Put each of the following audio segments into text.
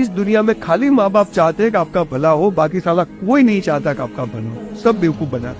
इस दुनिया में खाली माँ बाप चाहते हैं कि आपका भला हो, बाकी साला कोई नहीं चाहता कि आपका भला हो, सब बेवकूफ बना।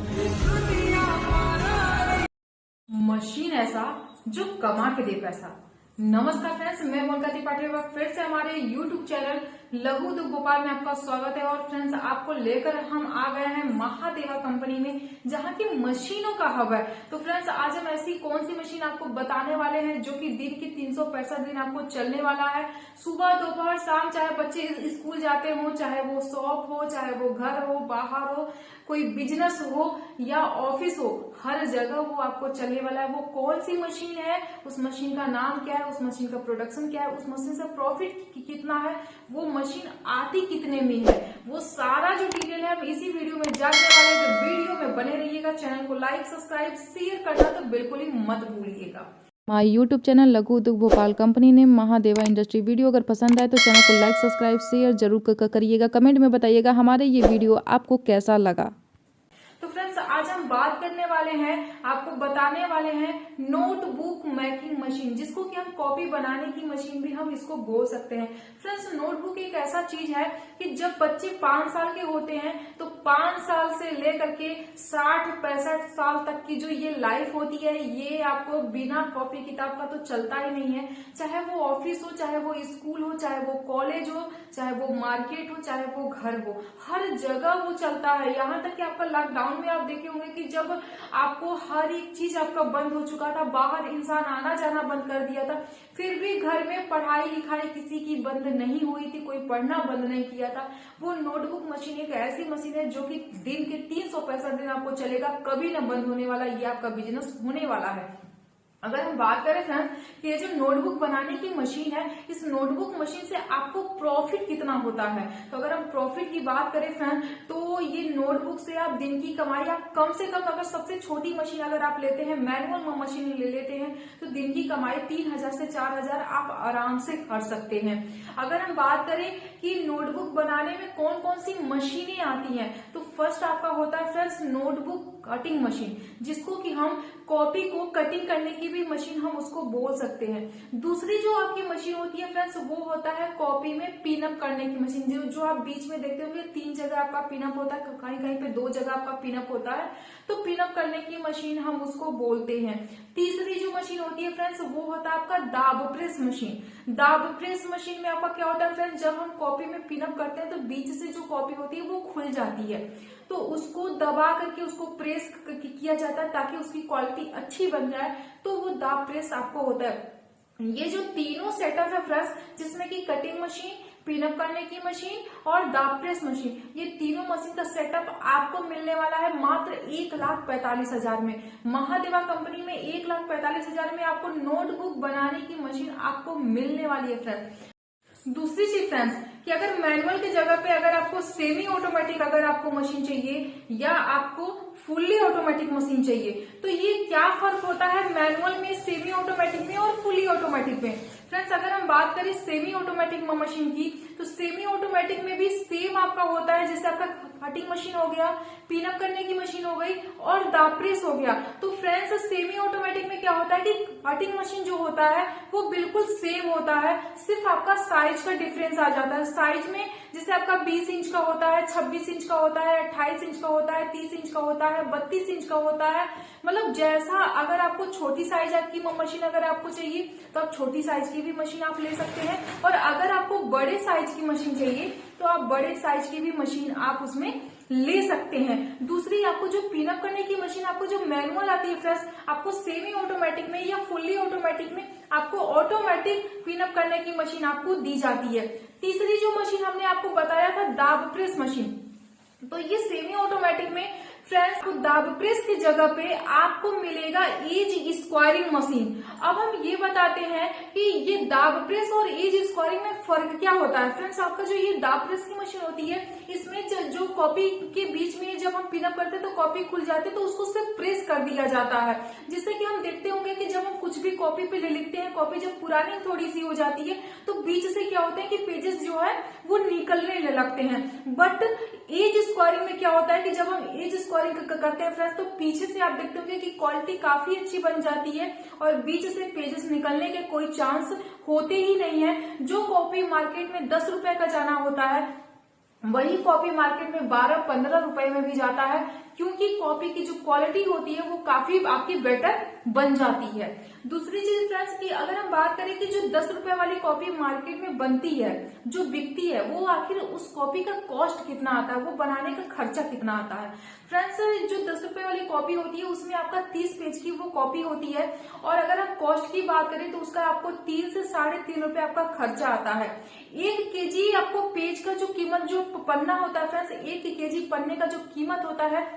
मशीन ऐसा जो कमा के दे पैसा। नमस्कार फ्रेंड्स, मैं मोनिका त्रिपाठी फिर से हमारे YouTube चैनल लघु उद्योग भोपाल में आपका स्वागत है। और फ्रेंड्स, आपको लेकर हम आ गए हैं महादेवा कंपनी में, जहां की मशीनों का हब है। तो फ्रेंड्स, आज हम ऐसी कौन सी मशीन आपको बताने वाले हैं जो कि दिन की 365 दिन आपको चलने वाला है। सुबह दोपहर शाम, चाहे बच्चे स्कूल जाते हो, चाहे वो शॉप हो, चाहे वो घर हो, बाहर हो, कोई बिजनेस हो या ऑफिस हो, हर जगह वो आपको चलने वाला है। वो कौन सी मशीन है, उस मशीन का नाम क्या है, उस मशीन का प्रोडक्शन क्या है, उस मशीन से प्रॉफिट कितना है, वो मशीन आती कितने में है, वो सारा जो डिटेल है हम इसी वीडियो में जानने वाले हैं। तो वीडियो में बने रहिएगा। चैनल को लाइक सब्सक्राइब शेयर करना तो बिल्कुल ही मत भूलिएगा। हमारे यूट्यूब चैनल लघु उद्योग भोपाल कंपनी ने महादेवा इंडस्ट्री। वीडियो अगर पसंद आए तो चैनल को लाइक सब्सक्राइब शेयर जरूर करिएगा। कमेंट में बताइएगा हमारे ये वीडियो आपको कैसा लगा। तो फ्रेंड्स, आज हम बात करने वाले हैं, आपको बताने वाले हैं नोटबुक मेकिंग मशीन, जिसको कि हम कॉपी बनाने की मशीन भी हम इसको बोल सकते हैं। फ्रेंड्स, नोटबुक एक ऐसा चीज है कि जब बच्चे 5 साल के होते हैं तो 5 साल से लेकर के 60-65 साल तक की जो ये लाइफ होती है, ये आपको बिना कॉपी किताब का तो चलता ही नहीं है। चाहे वो ऑफिस हो, चाहे वो स्कूल हो, चाहे वो कॉलेज हो, चाहे वो मार्केट हो, चाहे वो घर हो, हर जगह वो चलता है। यहाँ तक कि आपका लॉकडाउन में आप देखे होंगे कि जब आपको हर एक चीज आपका बंद हो चुका था, बाहर इंसान आना जाना बंद कर दिया था, फिर भी घर में पढ़ाई लिखाई किसी की बंद नहीं हुई थी, कोई पढ़ना बंद नहीं किया था। वो नोटबुक मशीन एक ऐसी मशीन है जो कि दिन के 365 दिन आपको चलेगा, कभी ना बंद होने वाला, ये आपका बिजनेस होने वाला है। अगर हम बात करें फ्रेंड्स कि ये जो नोटबुक बनाने की मशीन है, इस नोटबुक मशीन से आपको प्रॉफिट कितना होता है, तो अगर हम प्रॉफिट की बात करें फ्रेंड, तो ये नोटबुक से आप दिन की कमाई आप कम से कम, अगर सबसे छोटी मशीन अगर आप लेते हैं, मैनुअल मशीन ले लेते हैं, तो दिन की कमाई 3000 से 4000 आप आराम से कर सकते हैं। अगर हम बात करें कि नोटबुक बनाने में कौन कौन सी मशीनें आती हैं, तो फर्स्ट आपका होता है फ्रेंड्स नोटबुक कटिंग मशीन, जिसको कि हम कॉपी को कटिंग करने की भी मशीन हम उसको बोल सकते हैं। दूसरी जो आपकी मशीन होती है फ्रेंड्स, वो होता है कॉपी में पिनअप करने की मशीन, जो आप बीच में देखते होंगे 3 जगह आपका पिनअप होता है, कहीं कहीं पे 2 जगह आपका पिनअप होता है, तो पिनअप करने की मशीन हम उसको बोलते हैं। तीसरी जो मशीन होती है फ्रेंड्स, वो होता है आपका दाब प्रेस मशीन। दाब प्रेस मशीन में आपका क्या होता है फ्रेंड्स, जब हम कॉपी में पिनअप करते हैं तो बीच से जो कॉपी होती है वो खुल जाती है, तो उसको दबा करके उसको प्रेस किया जाता है ताकि उसकी क्वालिटी अच्छी बन जाए, तो वो दाब प्रेस आपको होता है। ये जो तीनों सेटअप है फ्रेंड्स, जिसमें कि कटिंग मशीन, पिनअप करने की मशीन और दाब प्रेस मशीन, ये तीनों मशीन का सेटअप आपको मिलने वाला है मात्र 1,45,000 में। महादेवा कंपनी में 1,45,000 में आपको नोटबुक बनाने की मशीन आपको मिलने वाली है फ्रेंड्स। दूसरी चीज फ्रेंड्स कि अगर मैनुअल की जगह पे अगर आपको सेमी ऑटोमेटिक अगर आपको मशीन चाहिए या आपको फुल्ली ऑटोमेटिक मशीन चाहिए, तो ये क्या फर्क होता है मैनुअल में, सेमी ऑटोमेटिक में और फुल्ली ऑटोमेटिक में। फ्रेंड्स, अगर हम बात करें सेमी ऑटोमेटिक मशीन की, तो सेमी ऑटोमेटिक में भी सेम आपका होता है, जैसे आपका कटिंग मशीन हो गया, पिनअप करने की मशीन हो गई और दाब प्रेस हो गया। तो फ्रेंड्स, सेमी ऑटोमेटिक में क्या होता है कि कटिंग मशीन जो होता है वो बिल्कुल सेम होता है, सिर्फ आपका साइज का डिफरेंस आ जाता है। साइज में जैसे आपका 20 इंच का होता है, 26 इंच का होता है, 28 इंच का होता है, 30 इंच का होता है, 32 इंच का होता है, मतलब जैसा, अगर आपको छोटी साइज की मशीन अगर आपको चाहिए तो आप छोटी साइज की भी मशीन आप ले सकते हैं, और अगर आपको बड़े साइज की मशीन चाहिए तो आप बड़े साइज की भी मशीन आप उसमें ले सकते हैं। दूसरी आपको जो पिनअप करने की मशीन आपको जो मैनुअल आती है फ्रेंड्स, आपको सेमी ऑटोमेटिक में या फुल्ली ऑटोमेटिक में आपको ऑटोमेटिक पिनअप करने की मशीन आपको दी जाती है। तीसरी जो मशीन हमने आपको बताया था दाब प्रेस मशीन, तो ये सेमी ऑटोमेटिक में फ्रेंड्स दाब प्रेस की जगह पे आपको मिलेगा एज स्क्वायरिंग मशीन। अब हम ये बताते हैं कि ये दाब प्रेस और एज स्क्वायरिंग में फर्क क्या होता है। फ्रेंड्स, आपका जो ये दाब प्रेस की मशीन होती है, इसमें जो कॉपी के बीच में जब हम पिनअप करते हैं तो कॉपी खुल जाती है, तो उसको सिर्फ प्रेस कर दिया जाता है, जिससे कि हम देखते होंगे कि जब हम कुछ भी कॉपी पे लिखते हैं, कॉपी जब पुरानी थोड़ी सी हो जाती है तो बीच से क्या होता है कि पेजेस जो है वो निकलने लगते हैं। बट एज स्क्वायरिंग में क्या होता है कि जब हम एज स्क्वायरिंग स्कोरिंग करते हैं फ्रेंड्स, तो पीछे से आप देखते होंगे कि क्वालिटी काफी अच्छी बन जाती है और बीच से पेजेस निकलने के कोई चांस होते ही नहीं है। जो कॉपी मार्केट में 10 रुपए का जाना होता है, वही कॉपी मार्केट में 12-15 रुपए में भी जाता है, क्योंकि कॉपी की जो क्वालिटी होती है वो काफी आपकी बेटर बन जाती है। दूसरी चीज फ्रेंड्स की अगर हम बात करें कि जो 10 रुपए वाली कॉपी मार्केट में बनती है, जो बिकती है, वो आखिर उस कॉपी का कॉस्ट कितना आता है, वो बनाने का खर्चा कितना आता है। फ्रेंड्स जो 10 रुपए वाली कॉपी होती है उसमें आपका 30 पेज की वो कॉपी होती है, और अगर हम कॉस्ट की बात करें तो उसका आपको 3 से 3.5 रुपए आपका खर्चा आता है। 1 केजी आपको पेज का जो कीमत, जो पन्ना होता है फ्रेंड्स, 1 केजी पन्ने का जो कीमत होता है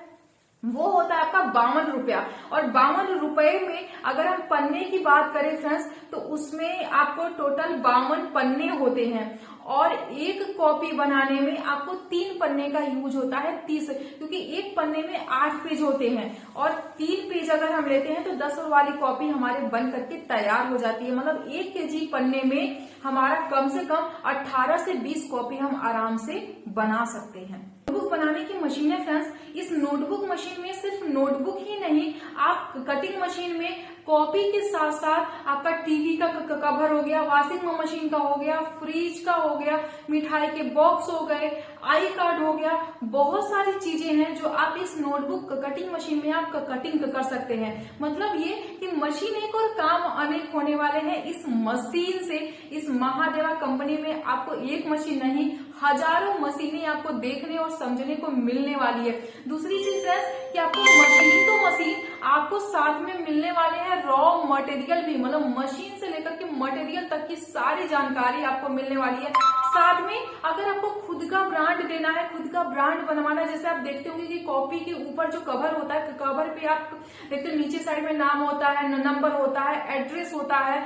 वो होता है आपका 52 रुपया। और 52 रुपए में अगर हम पन्ने की बात करें फ्रेंड्स, तो उसमें आपको टोटल 52 पन्ने होते हैं, और एक कॉपी बनाने में आपको 3 पन्ने का यूज होता है 30, क्योंकि एक पन्ने में 8 पेज होते हैं, और 3 पेज अगर हम लेते हैं तो 10 वाली कॉपी हमारे बन करके तैयार हो जाती है। मतलब 1 केजी पन्ने में हमारा कम से कम 18 से 20 कॉपी हम आराम से बना सकते हैं। नोटबुक बनाने की मशीन है फ्रेंड्स, इस नोटबुक मशीन में सिर्फ नोटबुक ही नहीं, आप कटिंग मशीन में कॉपी के साथ साथ आपका टीवी का कवर हो गया, वॉशिंग मशीन का हो गया, फ्रिज का हो गया, मिठाई के बॉक्स हो गए, आई कार्ड हो गया, बहुत सारी चीजें हैं जो आप इस नोटबुक कटिंग मशीन में आप कटिंग कर सकते हैं। मतलब ये कि मशीन एक और काम अनेक होने वाले हैं इस मशीन से। इस महादेवा कंपनी में आपको एक मशीन नहीं, हजारों मशीनें आपको देखने और समझने को मिलने वाली है। दूसरी चीज फ्रेंड्स कि आपको मशीन तो मशीन, आपको साथ में मिलने वाले हैं रॉ मटेरियल भी, मतलब मशीन से लेकर के मटेरियल तक की सारी जानकारी आपको मिलने वाली है। साथ में अगर आपको खुद का ब्रांड देना है, खुद का ब्रांड बनवाना है, जैसे आप देखते होंगे कि कॉपी के ऊपर जो कवर होता है, कवर पे आप देखते हो नीचे साइड में नाम होता है, नंबर होता है, एड्रेस होता है,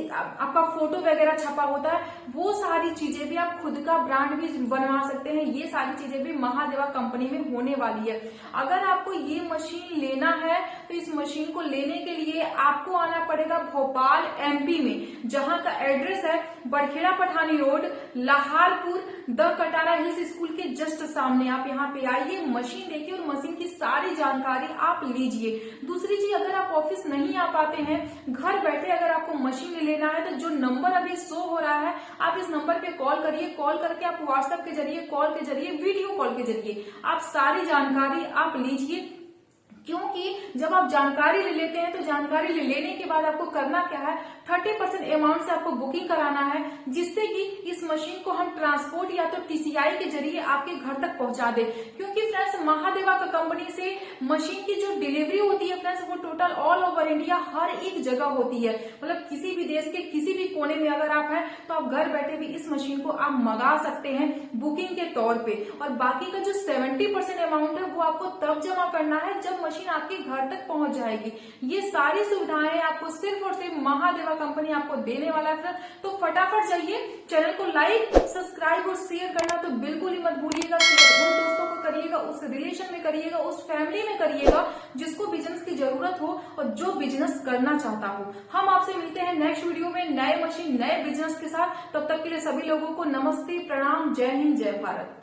आपका फोटो वगैरह छपा होता है, वो सारी चीजें भी आप खुद का ब्रांड भी बनवा सकते हैं। ये सारी चीजें भी महादेवा कंपनी में होने वाली है। अगर आपको ये मशीन लेना है तो इस मशीन को लेने के लिए आपको आना पड़ेगा भोपाल एमपी में, जहां का एड्रेस है Barkheda Pathani road, Lahorpur, the Katara hills school के जस्ट सामने। आप यहाँ पे आइए, मशीन देखिए और मशीन की सारी जानकारी आप लीजिए। दूसरी चीज, अगर आप ऑफिस नहीं आ पाते हैं, घर बैठे अगर आपको मशीन लेना है तो जो नंबर अभी शो हो रहा है, आप इस नंबर पे कॉल करिए। कॉल करके आप व्हाट्सएप के जरिए, कॉल के जरिए, वीडियो कॉल के जरिए आप सारी जानकारी आप लीजिए। क्योंकि जब आप जानकारी ले लेते हैं तो जानकारी ले लेने के बाद आपको करना क्या है, 30% अमाउंट से आपको बुकिंग कराना है, जिससे कि इस मशीन को हम ट्रांसपोर्ट या तो टीसीआई के जरिए आपके घर तक पहुंचा दे। क्योंकि फ्रेंड्स महादेवा का कंपनी से मशीन की जो डिलीवरी होती है फ्रेंड्स, वो टोटल ऑल ओवर इंडिया हर एक जगह होती है। मतलब किसी भी देश के किसी भी कोने में अगर आप हैं तो आप घर बैठे भी इस मशीन को आप मंगा सकते हैं बुकिंग के तौर पे। और बाकी का जो 70% अमाउंट है वो आपको तब जमा करना है जब मशीन आपके घर तक पहुंच जाएगी। ये सारी सुविधाएं आपको सिर्फ और सिर्फ महादेवा कंपनी आपको देने वाला है। तो फटाफट जाइए, चैनल को लाइक, सब्सक्राइब और शेयर करना तो बिल्कुल ही मत भूलिएगा। शेयर उन दोस्तों को करिएगा, उस रिलेशन में करिएगा, उस फैमिली में करिएगा जिसको बिजनेस की जरूरत हो और जो बिजनेस करना चाहता हो। हम आपसे मिलते हैं नेक्स्ट वीडियो में नए मशीन, नए बिजनेस के साथ। तब तक के लिए सभी लोगों को नमस्ते, प्रणाम, जय हिंद, जय भारत।